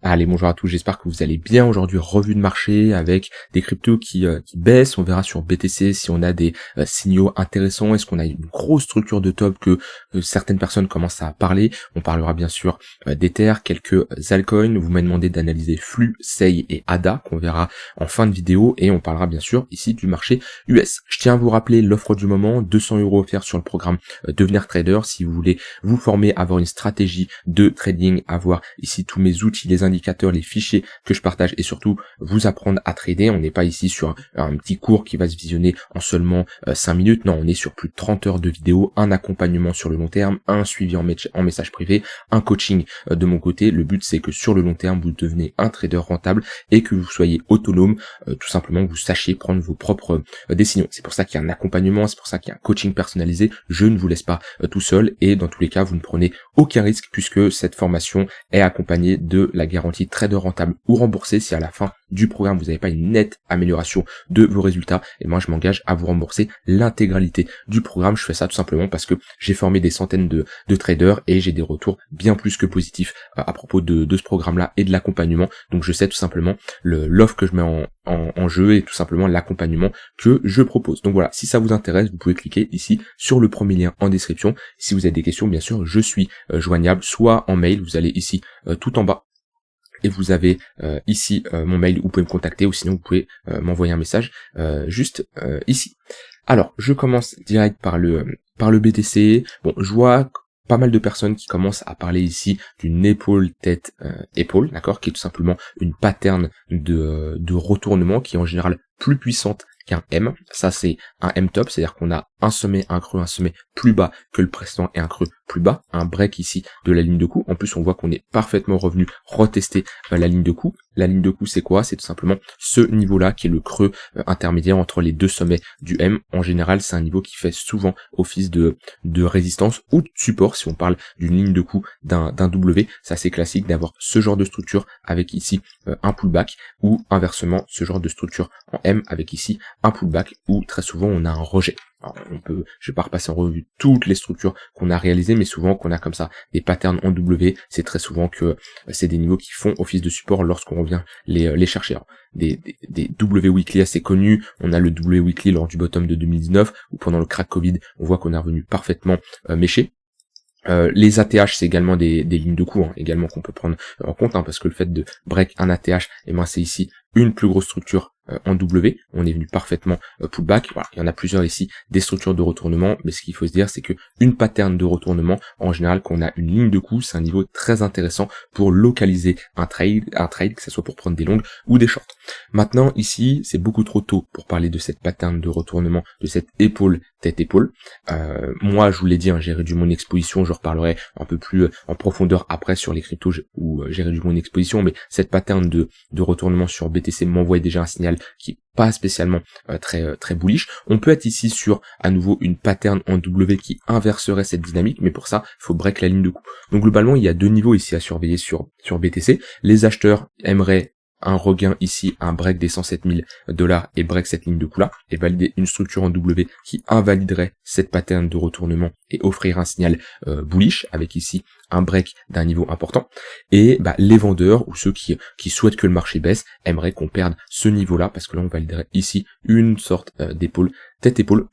Allez, bonjour à tous, j'espère que vous allez bien. Aujourd'hui, revue de marché avec des cryptos qui baissent. On verra sur BTC si on a des signaux intéressants. Est-ce qu'on a une grosse structure de top que certaines personnes commencent à parler. On parlera bien sûr d'Ether, quelques altcoins. Vous m'avez demandé d'analyser Flux, SEI et ADA qu'on verra en fin de vidéo. Et on parlera bien sûr ici du marché US. Je tiens à vous rappeler l'offre du moment, 200 € offerts sur le programme Devenir Trader. Si vous voulez vous former, avoir une stratégie de trading, avoir ici tous mes outils, les indicateurs, les fichiers que je partage et surtout vous apprendre à trader. On n'est pas ici sur un petit cours qui va se visionner en seulement 5 minutes. Non, on est sur plus de 30 heures de vidéos, un accompagnement sur le long terme, un suivi en message privé, un coaching de mon côté. Le but, c'est que sur le long terme, vous devenez un trader rentable et que vous soyez autonome, tout simplement que vous sachiez prendre vos propres décisions. C'est pour ça qu'il y a un accompagnement, c'est pour ça qu'il y a un coaching personnalisé. Je ne vous laisse pas tout seul et dans tous les cas, vous ne prenez aucun risque puisque cette formation est accompagnée de la garantie trader rentable ou remboursé si à la fin du programme vous n'avez pas une nette amélioration de vos résultats. Et moi je m'engage à vous rembourser l'intégralité du programme. Je fais ça tout simplement parce que j'ai formé des centaines de traders et j'ai des retours bien plus que positifs à propos de ce programme là et de l'accompagnement. Donc je sais tout simplement l'offre que je mets en jeu et tout simplement l'accompagnement que je propose. Donc voilà, si ça vous intéresse, vous pouvez cliquer ici sur le premier lien en description. Si vous avez des questions, bien sûr, je suis joignable, soit en mail, vous allez ici tout en bas et vous avez ici mon mail, vous pouvez me contacter ou sinon vous pouvez m'envoyer un message juste ici. Alors, je commence direct par le BTC. Bon, je vois pas mal de personnes qui commencent à parler ici d'une épaule tête épaule, d'accord, qui est tout simplement une pattern de retournement qui est en général plus puissante qu'un M. Ça c'est un M top, c'est-à-dire qu'on a un sommet, un creux, un sommet plus bas que le précédent et un creux plus bas, un break ici de la ligne de coup. En plus on voit qu'on est parfaitement revenu retester la ligne de coup. La ligne de coup c'est quoi? C'est tout simplement ce niveau-là qui est le creux intermédiaire entre les deux sommets du M. En général c'est un niveau qui fait souvent office de résistance ou de support si on parle d'une ligne de coup d'un W. C'est assez classique d'avoir ce genre de structure avec ici un pullback ou inversement ce genre de structure en M avec ici un pullback où très souvent on a un rejet. Alors je vais pas repasser en revue toutes les structures qu'on a réalisées, mais souvent qu'on a comme ça des patterns en W, c'est très souvent que c'est des niveaux qui font office de support lorsqu'on revient les chercher. Alors, des W weekly assez connus, on a le W weekly lors du bottom de 2019 ou pendant le crack Covid, on voit qu'on est revenu parfaitement méché. Les ATH c'est également des lignes de coup également qu'on peut prendre en compte parce que le fait de break un ATH, et ben c'est ici une plus grosse structure en W, on est venu parfaitement pullback. Voilà, il y en a plusieurs ici, des structures de retournement, mais ce qu'il faut se dire c'est que une pattern de retournement, en général quand on a une ligne de coup, c'est un niveau très intéressant pour localiser un trade, que ce soit pour prendre des longues ou des shorts. Maintenant ici, c'est beaucoup trop tôt pour parler de cette pattern de retournement, de cette épaule tête-épaule. Moi je vous l'ai dit, j'ai réduit mon exposition, je reparlerai un peu plus en profondeur après sur les cryptos où j'ai réduit mon exposition, mais cette pattern de retournement sur BTC m'envoie déjà un signal qui est pas spécialement très bullish. On peut être ici sur à nouveau une pattern en W qui inverserait cette dynamique, mais pour ça il faut break la ligne de coup. Donc globalement il y a deux niveaux ici à surveiller sur BTC. Les acheteurs aimeraient un regain ici, un break des 107 000 $ et break cette ligne de coup là, et valider une structure en W qui invaliderait cette pattern de retournement et offrir un signal bullish avec ici un break d'un niveau important. Et les vendeurs ou ceux qui souhaitent que le marché baisse aimeraient qu'on perde ce niveau là parce que là on validerait ici une sorte d'épaule, tête-épaule,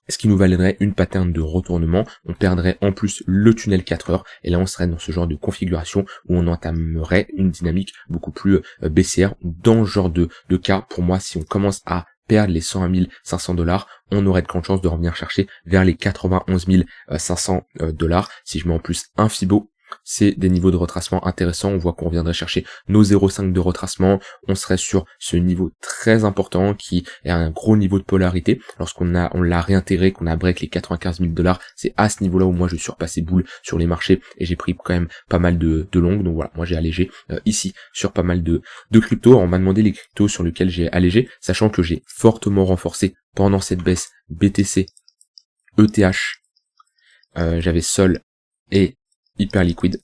ce qui nous validerait une pattern de retournement. On perdrait en plus le tunnel 4 heures et là on serait dans ce genre de configuration où on entamerait une dynamique beaucoup plus baissière. Dans ce genre de cas, pour moi, si on commence à perdre les 101 500 $, on aurait de grandes chances de revenir chercher vers les 91 500 $. Si je mets en plus un Fibo, c'est des niveaux de retracement intéressants. On voit qu'on reviendrait chercher nos 0,5 de retracement. On serait sur ce niveau très important qui est un gros niveau de polarité. Lorsqu'on l'a réintégré, qu'on a break les 95 000 $, c'est à ce niveau-là où moi je suis repassé boule sur les marchés et j'ai pris quand même pas mal de longues. Donc voilà, moi j'ai allégé ici sur pas mal de cryptos. On m'a demandé les cryptos sur lesquels j'ai allégé, sachant que j'ai fortement renforcé pendant cette baisse BTC, ETH, j'avais Sol et hyper liquide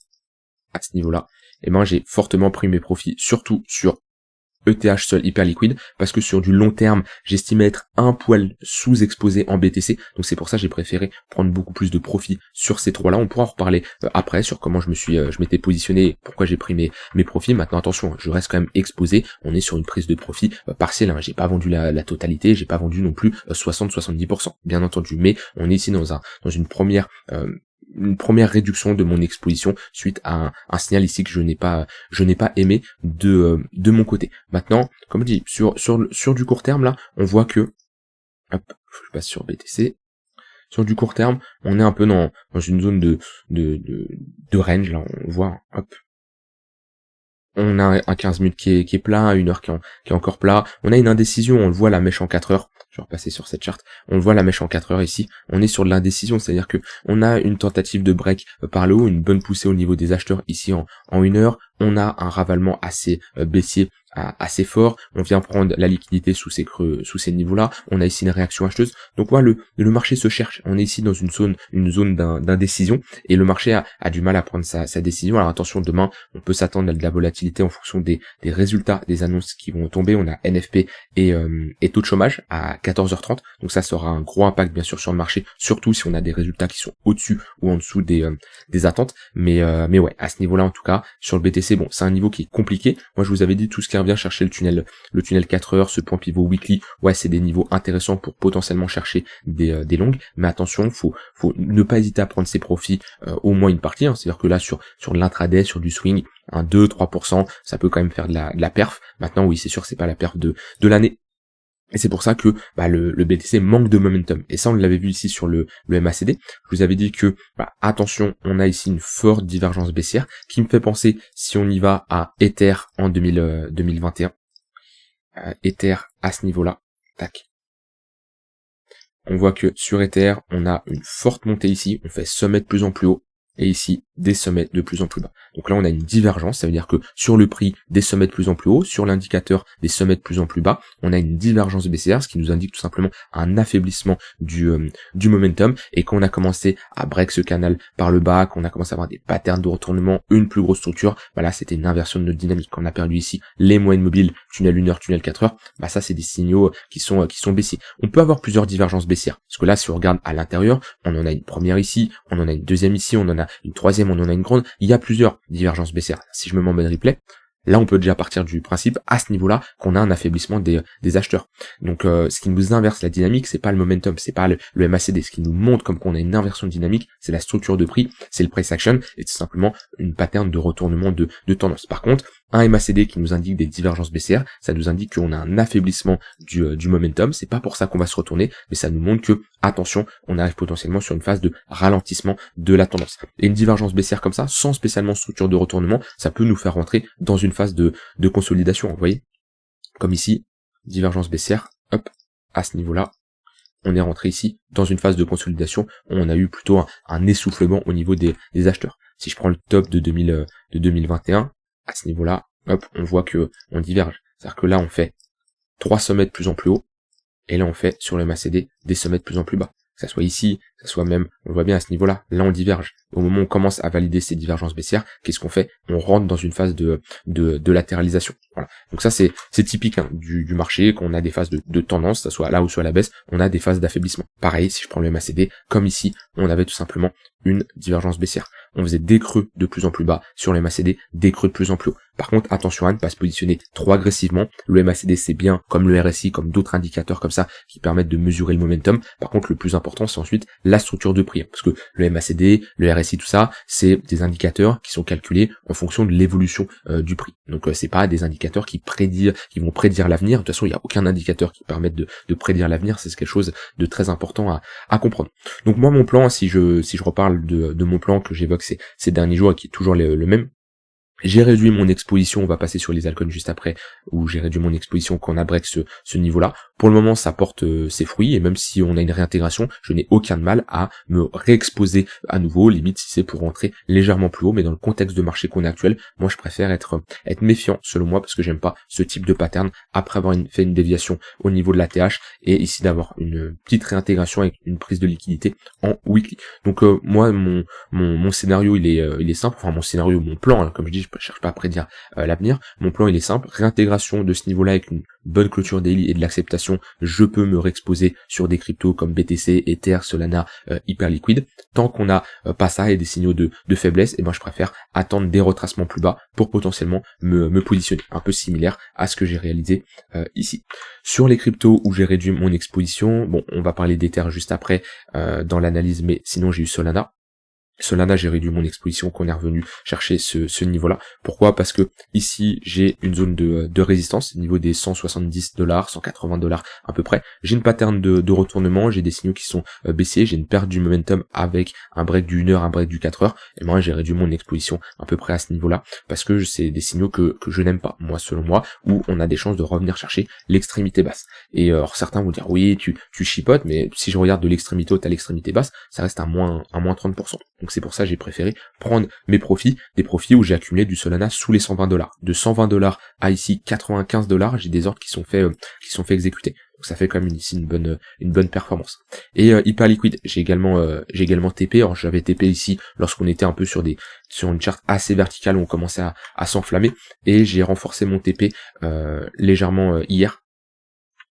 à ce niveau-là, et j'ai fortement pris mes profits, surtout sur ETH seul hyper liquide, parce que sur du long terme, j'estimais être un poil sous-exposé en BTC, donc c'est pour ça que j'ai préféré prendre beaucoup plus de profit sur ces trois-là. On pourra en reparler après sur comment je m'étais positionné, pourquoi j'ai pris mes profits. Maintenant attention, je reste quand même exposé, on est sur une prise de profit partielle, hein. J'ai pas vendu la totalité, j'ai pas vendu non plus 60-70%, bien entendu, mais on est ici dans une première réduction de mon exposition suite à un signal ici que je n'ai pas aimé de mon côté. Maintenant, comme je dis, sur du court terme là, on voit que, hop, je passe sur BTC. Sur du court terme, on est un peu dans une zone de range là, on voit, hop. On a un 15 minutes qui est plat, une heure qui est encore plat. On a une indécision, on le voit la mèche en 4 heures. Je vais repasser sur cette charte. On le voit la mèche en 4 heures ici. On est sur de l'indécision, c'est-à-dire que on a une tentative de break par le haut, une bonne poussée au niveau des acheteurs ici en 1 heure. On a un ravalement assez baissier, assez fort. On vient prendre la liquidité sous ces creux, sous ces niveaux-là. On a ici une réaction acheteuse. Donc voilà, le marché se cherche. On est ici dans une zone d'indécision et le marché a du mal à prendre sa décision. Alors attention, demain, on peut s'attendre à de la volatilité en fonction des résultats des annonces qui vont tomber. On a NFP et taux de chômage à 14h30. Donc ça aura un gros impact bien sûr sur le marché, surtout si on a des résultats qui sont au-dessus ou en dessous des attentes. Mais ouais, à ce niveau-là en tout cas, sur le BTC, bon, c'est un niveau qui est compliqué. Moi je vous avais dit tout ce qui revient chercher le tunnel 4 heures, ce point pivot weekly, ouais, c'est des niveaux intéressants pour potentiellement chercher des longues. Mais attention, faut ne pas hésiter à prendre ses profits, au moins une partie, hein. C'est-à-dire que là sur l'intraday, sur du swing, un 2-3%, ça peut quand même faire de la perf. Maintenant oui, c'est sûr, c'est pas la perf de l'année. Et c'est pour ça que le BTC manque de momentum. Et ça, on l'avait vu ici sur le MACD. Je vous avais dit que, attention, on a ici une forte divergence baissière qui me fait penser, si on y va à Ether en 2021, Ether à ce niveau-là, tac. On voit que sur Ether, on a une forte montée ici, on fait sommet de plus en plus haut. Et ici, des sommets de plus en plus bas. Donc là, on a une divergence, ça veut dire que sur le prix, des sommets de plus en plus haut, sur l'indicateur, des sommets de plus en plus bas, on a une divergence baissière, ce qui nous indique tout simplement un affaiblissement du momentum, et qu'on a commencé à break ce canal par le bas, qu'on a commencé à avoir des patterns de retournement, une plus grosse structure, là, c'était une inversion de notre dynamique. Quand on a perdu ici les moyennes mobiles, tunnel 1 heure, tunnel 4 heures, ça, c'est des signaux qui sont baissiers. On peut avoir plusieurs divergences baissières, parce que là, si on regarde à l'intérieur, on en a une première ici, on en a une deuxième ici, on en a une troisième, on en a une grande, il y a plusieurs divergences baissières. Si je me mets en mode replay, là on peut déjà partir du principe à ce niveau-là qu'on a un affaiblissement des acheteurs. Donc ce qui nous inverse la dynamique, c'est pas le momentum, c'est pas le MACD. Ce qui nous montre comme qu'on a une inversion de dynamique, c'est la structure de prix, c'est le price action, et c'est simplement une pattern de retournement de tendance. Par contre, un MACD qui nous indique des divergences baissières, ça nous indique qu'on a un affaiblissement du momentum. C'est pas pour ça qu'on va se retourner, mais ça nous montre que, attention, on arrive potentiellement sur une phase de ralentissement de la tendance. Et une divergence baissière comme ça, sans spécialement structure de retournement, ça peut nous faire rentrer dans une phase de consolidation, vous voyez. Comme ici, divergence baissière, hop, à ce niveau-là, on est rentré ici dans une phase de consolidation où on a eu plutôt un essoufflement au niveau des acheteurs. Si je prends le top de 2021, à ce niveau-là, hop, on voit que on diverge. C'est-à-dire que là, on fait 3 sommets de plus en plus haut, et là, on fait sur le MACD des sommets de plus en plus bas. Que ça soit ici, que ça soit même, on le voit bien à ce niveau-là, là on diverge. Au moment où on commence à valider ces divergences baissières, qu'est-ce qu'on fait? On rentre dans une phase de latéralisation. Voilà. Donc ça c'est typique du marché, quand on a des phases de tendance, que ça soit là ou soit à la baisse, on a des phases d'affaiblissement. Pareil, si je prends le MACD, comme ici, on avait tout simplement une divergence baissière. On faisait des creux de plus en plus bas sur le MACD, des creux de plus en plus haut. Par contre, attention à ne pas se positionner trop agressivement. Le MACD c'est bien, comme le RSI, comme d'autres indicateurs comme ça, qui permettent de mesurer le momentum. Par contre, le plus important, c'est ensuite la structure de prix. Parce que le MACD, le RSI, tout ça, c'est des indicateurs qui sont calculés en fonction de l'évolution du prix. Donc c'est pas des indicateurs qui vont prédire l'avenir. De toute façon, il n'y a aucun indicateur qui permette de prédire l'avenir. C'est quelque chose de très important à comprendre. Donc moi, mon plan, si je reparle de mon plan que j'évoque ces derniers jours et qui est toujours le même, j'ai réduit mon exposition, on va passer sur les altcoins juste après, où j'ai réduit mon exposition quand on a break ce niveau-là. Pour le moment, ça porte ses fruits, et même si on a une réintégration, je n'ai aucun mal à me réexposer à nouveau, limite si c'est pour rentrer légèrement plus haut, mais dans le contexte de marché qu'on a actuel, moi je préfère être méfiant, selon moi, parce que j'aime pas ce type de pattern, après avoir fait une déviation au niveau de la TH, et ici d'avoir une petite réintégration avec une prise de liquidité en weekly. Donc moi, mon scénario, il est simple, enfin mon scénario, mon plan, hein, comme je dis, je cherche pas à prédire l'avenir. Mon plan il est simple, réintégration de ce niveau-là avec une bonne clôture daily et de l'acceptation, je peux me réexposer sur des cryptos comme BTC, Ether, Solana, hyper liquide. Tant qu'on a pas ça et des signaux de faiblesse, et ben je préfère attendre des retracements plus bas pour potentiellement me positionner, un peu similaire à ce que j'ai réalisé ici. Sur les cryptos où j'ai réduit mon exposition, bon, on va parler d'Ether juste après dans l'analyse, mais sinon j'ai eu Solana. Solana, j'ai réduit mon exposition qu'on est revenu chercher ce niveau-là. Pourquoi? Parce que ici, j'ai une zone de résistance, niveau des $170, $180 à peu près. J'ai une pattern de retournement, j'ai des signaux qui sont baissiers, j'ai une perte du momentum avec un break du 1 heure, un break du 4 heures. Et moi, j'ai réduit mon exposition à peu près à ce niveau-là, parce que c'est des signaux que je n'aime pas, moi, selon moi, où on a des chances de revenir chercher l'extrémité basse. Et alors, certains vont dire, oui, tu chipotes, mais si je regarde de l'extrémité haute à l'extrémité basse, ça reste un moins 30%. Donc c'est pour ça que j'ai préféré prendre mes profits, des profits où j'ai accumulé du Solana sous les $120. De $120 à ici $95, j'ai des ordres qui sont faits exécuter. Donc ça fait quand même ici une bonne performance. Et hyper liquide, j'ai également TP. Alors j'avais TP ici lorsqu'on était un peu sur une charte assez verticale où on commençait à s'enflammer, et j'ai renforcé mon TP légèrement hier.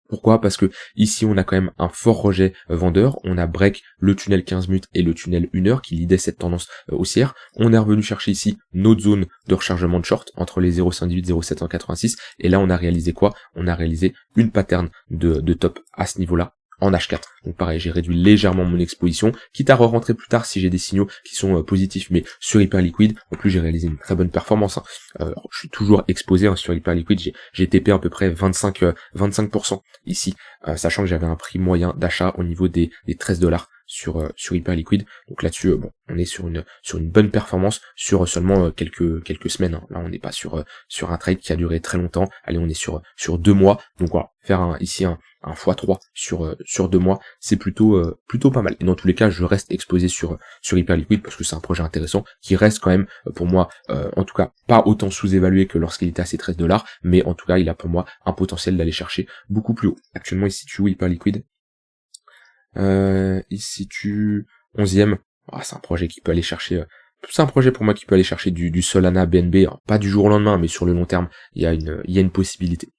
Pourquoi? Parce que ici on a quand même un fort rejet vendeur, on a break le tunnel 15 minutes et le tunnel 1 heure qui lidait cette tendance haussière. On est revenu chercher ici notre zone de rechargement de short entre les 0,58 et 0,786, et là on a réalisé quoi? On a réalisé une pattern de top à ce niveau-là en H4. Donc pareil, j'ai réduit légèrement mon exposition, quitte à re-rentrer plus tard si j'ai des signaux qui sont positifs, mais sur hyper liquide, en plus j'ai réalisé une très bonne performance. Je suis toujours exposé sur hyper liquide, j'ai TP à peu près 25% ici, sachant que j'avais un prix moyen d'achat au niveau des $13 sur hyper liquide. Donc là-dessus, bon, on est sur une bonne performance sur seulement quelques semaines. Hein. Là, on n'est pas sur un trade qui a duré très longtemps. Allez, on est sur 2 mois. Donc voilà, faire ici un x3 sur 2 mois, c'est plutôt pas mal. Et dans tous les cas, je reste exposé sur hyper liquide parce que c'est un projet intéressant qui reste quand même pour moi, en tout cas, pas autant sous-évalué que lorsqu'il était à ces $13, mais en tout cas, il a pour moi un potentiel d'aller chercher beaucoup plus haut. Actuellement, il se situe où hyper liquide? Il se situe 11e. Ah, c'est un projet qui peut aller chercher. C'est un projet pour moi qui peut aller chercher du Solana BNB, alors, pas du jour au lendemain, mais sur le long terme, il y a une possibilité.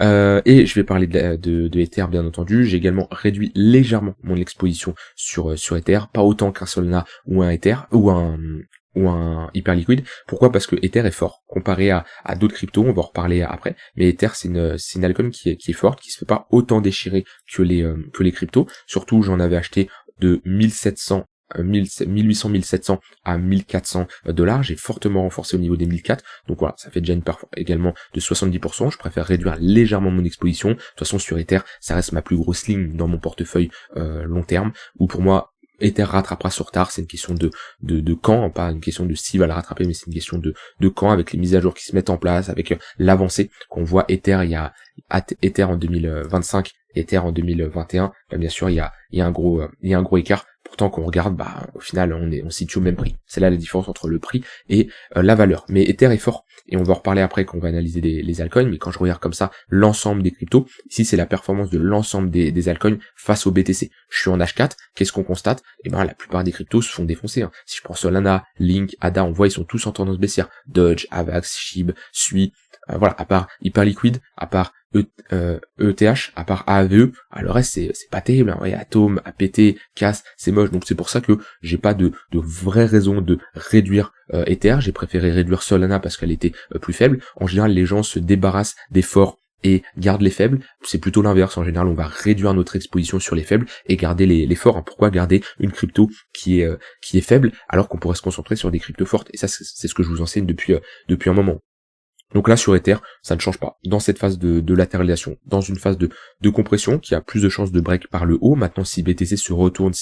Et je vais parler de Ether, bien entendu. J'ai également réduit légèrement mon exposition sur Ether, pas autant qu'un Solana ou un Ether ou un hyper liquide. Pourquoi? Parce que Ether est fort comparé à d'autres cryptos, on va en reparler après, mais Ether c'est une altcoin qui est forte, qui se fait pas autant déchirer que les cryptos. Surtout, j'en avais acheté de 1800 1700 à $1400, j'ai fortement renforcé au niveau des 1004, donc voilà, ça fait déjà une performance également de 70%, je préfère réduire légèrement mon exposition. De toute façon sur Ether, ça reste ma plus grosse ligne dans mon portefeuille long terme, où pour moi Ether rattrapera sur retard, c'est une question de quand, pas une question de s'il va le rattraper, mais c'est une question de quand, avec les mises à jour qui se mettent en place, avec l'avancée qu'on voit. Ether, il y a Ether en 2025, Ether en 2021, là, bien sûr il y a un gros écart. Pourtant quand on regarde, au final on se situe au même prix. C'est là la différence entre le prix et la valeur. Mais Ether est fort, et on va en reparler après quand on va analyser les altcoins, mais quand je regarde comme ça l'ensemble des cryptos, ici c'est la performance de l'ensemble des altcoins face au BTC. Je suis en H4, qu'est-ce qu'on constate? La plupart des cryptos se font défoncer. Hein. Si je prends Solana, Link, ADA, on voit ils sont tous en tendance baissière. Dodge, Avax, SHIB, SUI, voilà, à part hyper liquide, à part ETH, à part AAVE, le reste c'est pas terrible, hein. Ouais, Atom, APT, CAS, c'est moche, donc c'est pour ça que j'ai pas de vraie raison de réduire Ether. J'ai préféré réduire Solana parce qu'elle était plus faible. En général, les gens se débarrassent des forts et gardent les faibles. C'est plutôt l'inverse. En général, on va réduire notre exposition sur les faibles et garder les forts. Hein. Pourquoi garder une crypto qui est faible alors qu'on pourrait se concentrer sur des cryptos fortes? Et ça, c'est ce que je vous enseigne depuis un moment. Donc là sur Ether, ça ne change pas. Dans cette phase de latéralisation, dans une phase de compression qui a plus de chances de break par le haut. Maintenant, si BTC retourne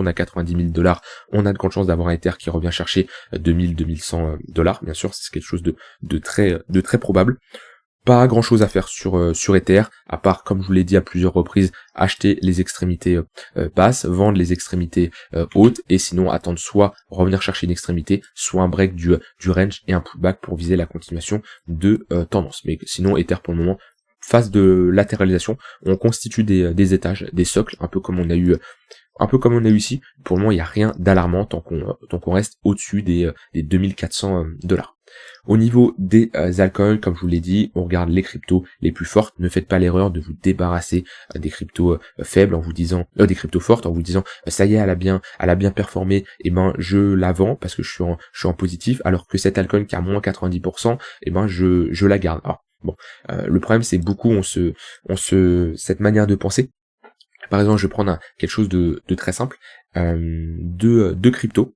à $90 000, on a de grandes chances d'avoir un Ether qui revient chercher $2100. Bien sûr, c'est quelque chose de très probable. Pas grand chose à faire sur Ether, à part, comme je vous l'ai dit à plusieurs reprises, acheter les extrémités basses, vendre les extrémités hautes, et sinon attendre soit revenir chercher une extrémité, soit un break du range et un pullback pour viser la continuation de tendance. Mais sinon, Ether pour le moment, phase de latéralisation, on constitue des étages, des socles, un peu comme on a eu un peu comme on a eu ici, pour le moment il n'y a rien d'alarmant tant qu'on reste au-dessus des 2400 $. Au niveau des altcoins, comme je vous l'ai dit, on regarde les cryptos les plus fortes. Ne faites pas l'erreur de vous débarrasser des cryptos faibles en vous disant des cryptos fortes en vous disant ça y est, elle a bien performé, et ben je la vends parce que je suis en positif, alors que cette altcoin qui a moins 90%, et ben je la garde. Alors bon, le problème c'est beaucoup cette manière de penser. Par exemple, je vais prendre quelque chose de très simple, deux cryptos.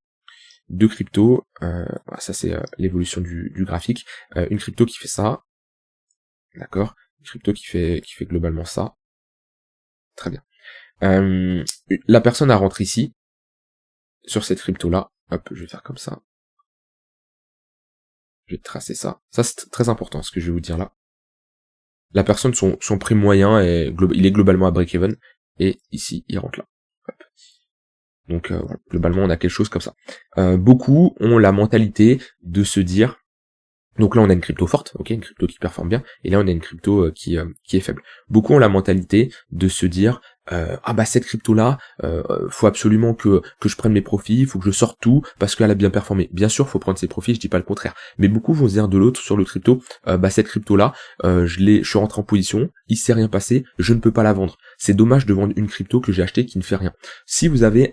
Ça c'est l'évolution du graphique. Une crypto qui fait ça, d'accord. Une crypto qui fait globalement ça. Très bien. La personne a rentré ici, sur cette crypto-là. Hop, je vais faire comme ça. Je vais tracer ça. Ça c'est très important ce que je vais vous dire là. La personne, son prix moyen, il est globalement à break-even. Et ici, il rentre là. Hop. Donc voilà, globalement, on a quelque chose comme ça. Beaucoup ont la mentalité de se dire, donc là on a une crypto forte, ok, une crypto qui performe bien, et là on a une crypto qui est faible. Beaucoup ont la mentalité de se dire ah bah cette crypto là, faut absolument que je prenne mes profits, il faut que je sorte tout parce qu'elle a bien performé. Bien sûr, faut prendre ses profits, je dis pas le contraire, mais beaucoup vont se dire de l'autre sur le crypto, bah cette crypto là, je suis rentré en position, il s'est rien passé, je ne peux pas la vendre. C'est dommage de vendre une crypto que j'ai achetée qui ne fait rien. Si vous avez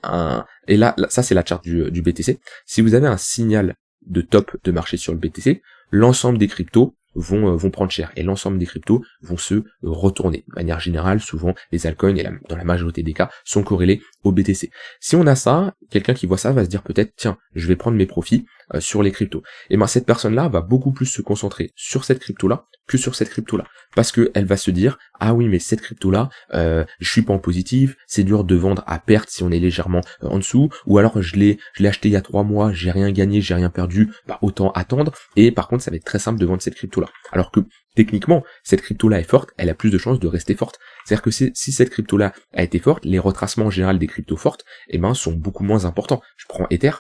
et là ça c'est la charte du BTC, si vous avez un signal de top de marché sur le BTC, l'ensemble des cryptos vont prendre cher, et l'ensemble des cryptos vont se retourner. De manière générale, souvent, les altcoins, dans la majorité des cas, sont corrélés au BTC. Si on a ça, quelqu'un qui voit ça va se dire peut-être, tiens, je vais prendre mes profits sur les cryptos. Et ben cette personne-là va beaucoup plus se concentrer sur cette crypto-là que sur cette crypto-là. Parce que elle va se dire, ah oui, mais cette crypto-là, je suis pas en positif, c'est dur de vendre à perte si on est légèrement en dessous, ou alors je l'ai acheté il y a 3 mois, j'ai rien gagné, j'ai rien perdu, bah autant attendre, et par contre ça va être très simple de vendre cette crypto-là. Alors que techniquement, cette crypto-là est forte, elle a plus de chances de rester forte. C'est-à-dire que si cette crypto-là a été forte, les retracements en général des cryptos fortes, eh ben, sont beaucoup moins importants. Je prends Ether,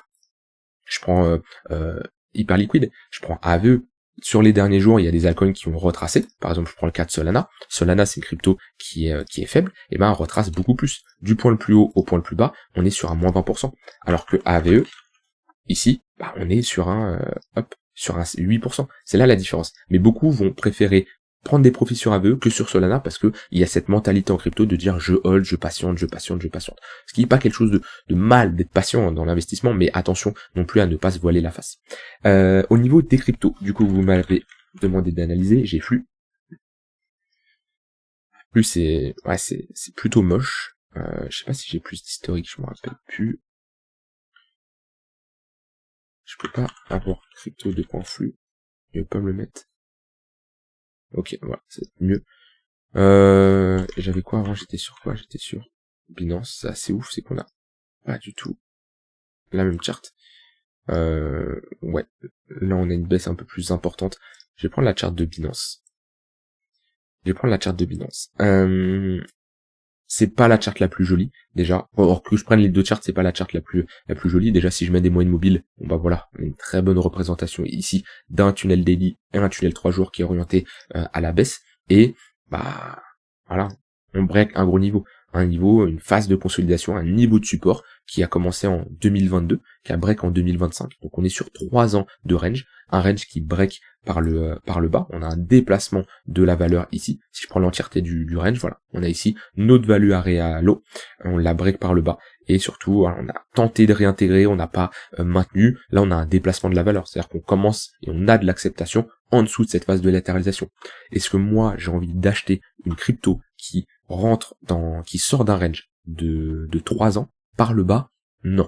je prends Hyperliquid, je prends AVE. Sur les derniers jours, il y a des altcoins qui ont retracé. Par exemple, je prends le cas de Solana. Solana, c'est une crypto qui est faible, et ben, elle retrace beaucoup plus. Du point le plus haut au point le plus bas, on est sur un moins 20%. Alors que AVE, ici, bah, on est sur sur un 8%. C'est là la différence. Mais beaucoup vont préférer prendre des profits sur AVE que sur Solana parce que il y a cette mentalité en crypto de dire je hold, je patiente. Ce qui n'est pas quelque chose de mal d'être patient dans l'investissement, mais attention non plus à ne pas se voiler la face. Au niveau des cryptos, du coup vous m'avez demandé d'analyser, j'ai Flux. Flux c'est plutôt moche. Je sais pas si j'ai plus d'historique, je me rappelle plus. Je peux pas avoir crypto de point flux. Je vais pas me le mettre. Ok, voilà, c'est mieux. J'avais quoi avant? J'étais sur quoi? J'étais sur Binance. C'est assez ouf, c'est qu'on a pas du tout la même charte. Ouais, là on a une baisse un peu plus importante. Je vais prendre la charte de Binance. C'est pas la charte la plus jolie, déjà. Or que je prenne les deux charts, c'est pas la charte la plus jolie. Déjà, si je mets des moyennes mobiles, bon bah voilà, on a une très bonne représentation ici d'un tunnel daily et un tunnel 3 jours qui est orienté à la baisse. Et bah voilà, on break un gros niveau. Une phase de consolidation, un niveau de support qui a commencé en 2022, qui a break en 2025. Donc on est sur 3 ans de range, un range qui break par le bas. On a un déplacement de la valeur ici. Si je prends l'entièreté du range, voilà, on a ici notre value area low, on la break par le bas. Et surtout, voilà, on a tenté de réintégrer, on n'a pas maintenu. Là, on a un déplacement de la valeur, c'est-à-dire qu'on commence et on a de l'acceptation en dessous de cette phase de latéralisation. Est-ce que moi, j'ai envie d'acheter une crypto qui sort d'un range de 3 ans par le bas? Non.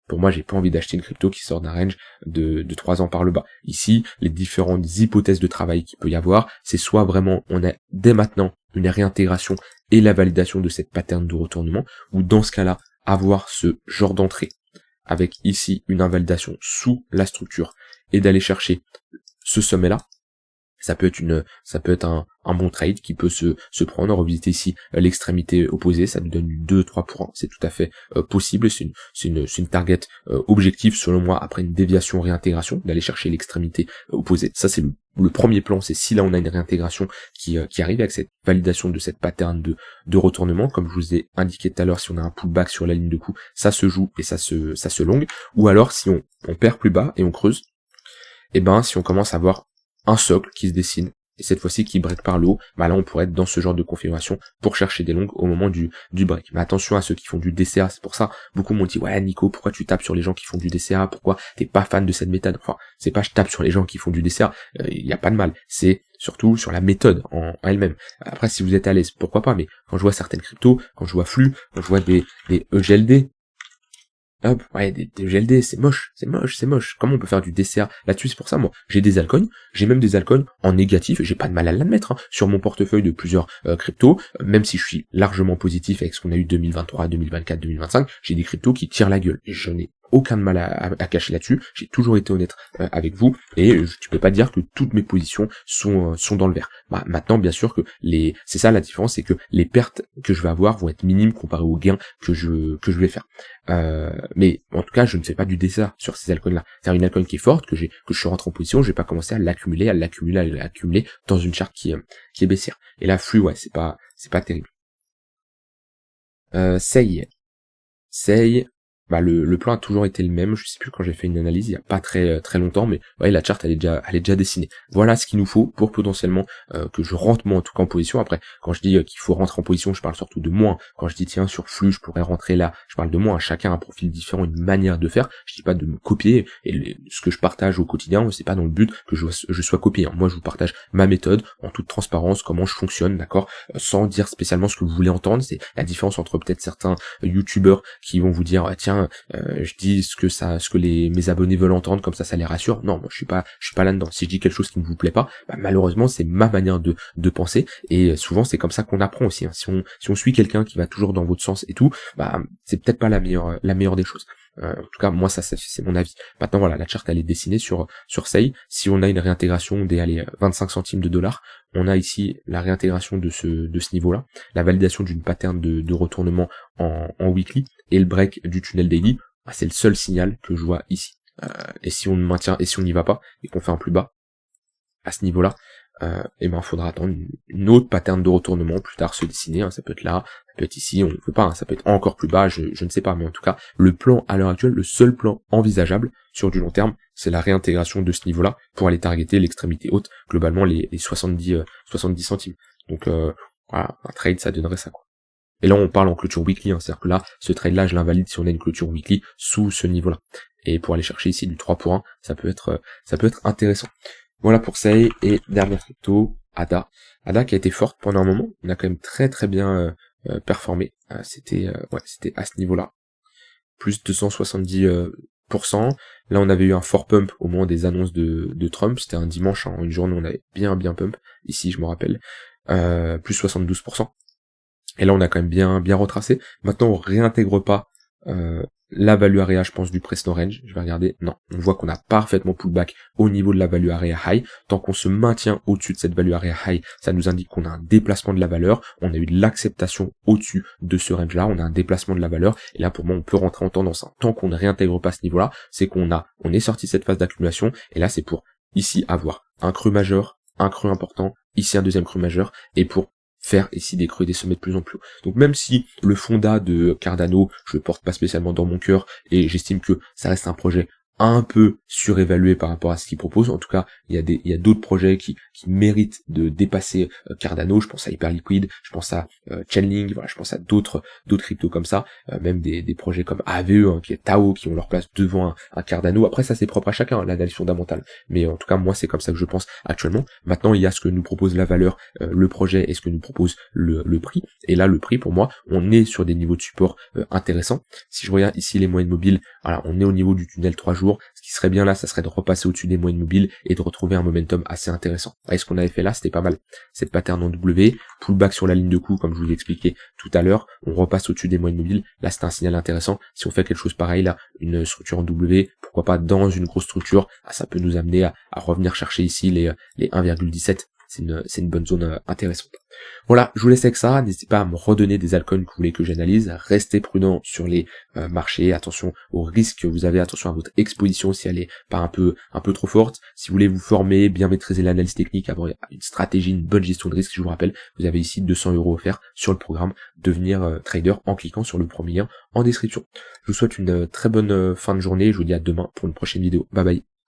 Pour moi, j'ai pas envie d'acheter une crypto qui sort d'un range de 3 ans par le bas. Ici, les différentes hypothèses de travail qu'il peut y avoir, c'est soit vraiment on a dès maintenant une réintégration et la validation de cette pattern de retournement, ou dans ce cas-là, avoir ce genre d'entrée avec ici une invalidation sous la structure et d'aller chercher ce sommet-là, ça peut être un bon trade qui peut se prendre. Revisiter ici l'extrémité opposée, ça nous donne du 2-3 pour 1. C'est tout à fait possible. C'est une target objective selon moi après une déviation réintégration, d'aller chercher l'extrémité opposée. Ça c'est le premier plan, c'est si là on a une réintégration qui arrive avec cette validation de cette pattern de retournement, comme je vous ai indiqué tout à l'heure, si on a un pullback sur la ligne de coup, ça se joue et ça se longue. Ou alors si on perd plus bas et on creuse, et ben si on commence à voir un socle qui se dessine, et cette fois-ci qui break par le haut, bah là on pourrait être dans ce genre de configuration pour chercher des longues au moment du break. Mais attention à ceux qui font du DCA, c'est pour ça, beaucoup m'ont dit, ouais Nico, pourquoi tu tapes sur les gens qui font du DCA, pourquoi t'es pas fan de cette méthode? Enfin, c'est pas je tape sur les gens qui font du DCA, il y a pas de mal, c'est surtout sur la méthode en elle-même. Après, si vous êtes à l'aise, pourquoi pas, mais quand je vois certaines cryptos, quand je vois Flux, quand je vois des EGLD, hop, ouais, des GLD, c'est moche. Comment on peut faire du DCA là-dessus? C'est pour ça, moi, j'ai des altcoins, j'ai même des altcoins en négatif, j'ai pas de mal à l'admettre, hein, sur mon portefeuille de plusieurs cryptos, même si je suis largement positif avec ce qu'on a eu 2023, 2024, 2025, j'ai des cryptos qui tirent la gueule, et je n'ai aucun mal à cacher là-dessus, j'ai toujours été honnête avec vous, et tu peux pas dire que toutes mes positions sont dans le vert. Bah, maintenant, bien sûr que c'est ça la différence, c'est que les pertes que je vais avoir vont être minimes comparées aux gains que je vais faire. Mais en tout cas, je ne fais pas du DCA sur ces altcoins-là. C'est une altcoin qui est forte, que je suis rentré en position, je vais pas commencer à l'accumuler dans une charte qui est baissière. Et là, Flux, ouais, c'est pas terrible. Sei, bah le plan a toujours été le même. Je sais plus quand j'ai fait une analyse, il y a pas très longtemps, mais ouais, la charte elle est déjà dessinée. Voilà ce qu'il nous faut pour potentiellement que je rentre moi en tout cas en position. Après, quand je dis qu'il faut rentrer en position, je parle surtout de moi. Quand je dis tiens sur Flux je pourrais rentrer là, je parle de moi. Chacun a un profil différent, une manière de faire. Je dis pas de me copier, et ce que je partage au quotidien, c'est pas dans le but que je sois copié. Moi je vous partage ma méthode en toute transparence, comment je fonctionne, d'accord, sans dire spécialement ce que vous voulez entendre. C'est la différence entre peut-être certains youtubeurs qui vont vous dire tiens je dis ce que mes abonnés veulent entendre, comme ça les rassure. Non, moi je suis pas là-dedans. Si je dis quelque chose qui ne vous plaît pas, bah, malheureusement c'est ma manière de penser, et souvent c'est comme ça qu'on apprend aussi, hein. Si on suit quelqu'un qui va toujours dans votre sens et tout, bah c'est peut-être pas la meilleure des choses. En tout cas, moi ça c'est mon avis. Maintenant voilà, la charte elle est dessinée sur Sei. Si on a une réintégration des 25 centimes de dollars, on a ici la réintégration de ce niveau-là, la validation d'une pattern de retournement en weekly, et le break du tunnel daily. Bah, c'est le seul signal que je vois ici. Et si on maintient, et si on n'y va pas, et qu'on fait un plus bas à ce niveau-là, et ben faudra attendre une autre pattern de retournement plus tard se dessiner, hein. Ça peut être là, ça peut être ici, on ne veut pas, hein. Ça peut être encore plus bas, je ne sais pas, mais en tout cas le plan à l'heure actuelle, le seul plan envisageable sur du long terme, c'est la réintégration de ce niveau-là pour aller targeter l'extrémité haute, globalement les 70 centimes. Donc voilà, un trade ça donnerait ça, quoi. Et là on parle en clôture weekly, hein. C'est-à-dire que là ce trade là je l'invalide si on a une clôture weekly sous ce niveau-là. Et pour aller chercher ici du 3 pour 1, ça peut être intéressant. Voilà pour Sei. Et dernière crypto, ADA qui a été forte pendant un moment. On a quand même très bien performé. C'était à ce niveau-là. Plus 270%. Là on avait eu un fort pump au moment des annonces de Trump. C'était un dimanche, hein, une journée où on avait bien pump. Ici je me rappelle. Plus 72%. Et là on a quand même bien retracé. Maintenant on réintègre pas la value area, je pense, du précédent range. Je vais regarder. Non, on voit qu'on a parfaitement pullback au niveau de la value area high. Tant qu'on se maintient au-dessus de cette value area high, ça nous indique qu'on a un déplacement de la valeur. On a eu de l'acceptation au-dessus de ce range-là. On a un déplacement de la valeur. Et là, pour moi, on peut rentrer en tendance. Tant qu'on ne réintègre pas ce niveau-là, c'est on est sorti de cette phase d'accumulation. Et là, c'est pour ici avoir un creux majeur, un creux important, ici un deuxième creux majeur, et pour faire ici des creux et des sommets de plus en plus haut. Donc même si le fondat de Cardano, je le porte pas spécialement dans mon cœur, et j'estime que ça reste un projet un peu surévalué par rapport à ce qu'il propose. En tout cas, il y a d'autres projets qui méritent de dépasser Cardano. Je pense à Hyperliquid, je pense à Chainlink, voilà, je pense à d'autres cryptos comme ça, même des projets comme AVE, hein, qui est Tao, qui ont leur place devant un Cardano. Après ça c'est propre à chacun, l'analyse fondamentale. Mais en tout cas moi c'est comme ça que je pense actuellement. Maintenant il y a ce que nous propose la valeur, le projet, et ce que nous propose le prix. Et là le prix pour moi, on est sur des niveaux de support intéressants. Si je regarde ici les moyennes mobiles, voilà, on est au niveau du tunnel 3 jours. Ce qui serait bien là, ça serait de repasser au-dessus des moyennes mobiles et de retrouver un momentum assez intéressant. Et ce qu'on avait fait là, c'était pas mal. Cette pattern en W, pullback sur la ligne de coup, comme je vous l'ai expliqué tout à l'heure, on repasse au-dessus des moyennes mobiles. Là, c'est un signal intéressant. Si on fait quelque chose pareil là, une structure en W, pourquoi pas dans une grosse structure, ça peut nous amener à revenir chercher ici les 1,17. C'est une bonne zone intéressante. Voilà, je vous laisse avec ça. N'hésitez pas à me redonner des altcoins que vous voulez que j'analyse. Restez prudent sur les marchés. Attention aux risques que vous avez. Attention à votre exposition si elle est pas un peu trop forte. Si vous voulez vous former, bien maîtriser l'analyse technique, avoir une stratégie, une bonne gestion de risque, je vous rappelle, vous avez ici 200 € offerts sur le programme Devenir Trader en cliquant sur le premier lien en description. Je vous souhaite une très bonne fin de journée. Je vous dis à demain pour une prochaine vidéo. Bye bye.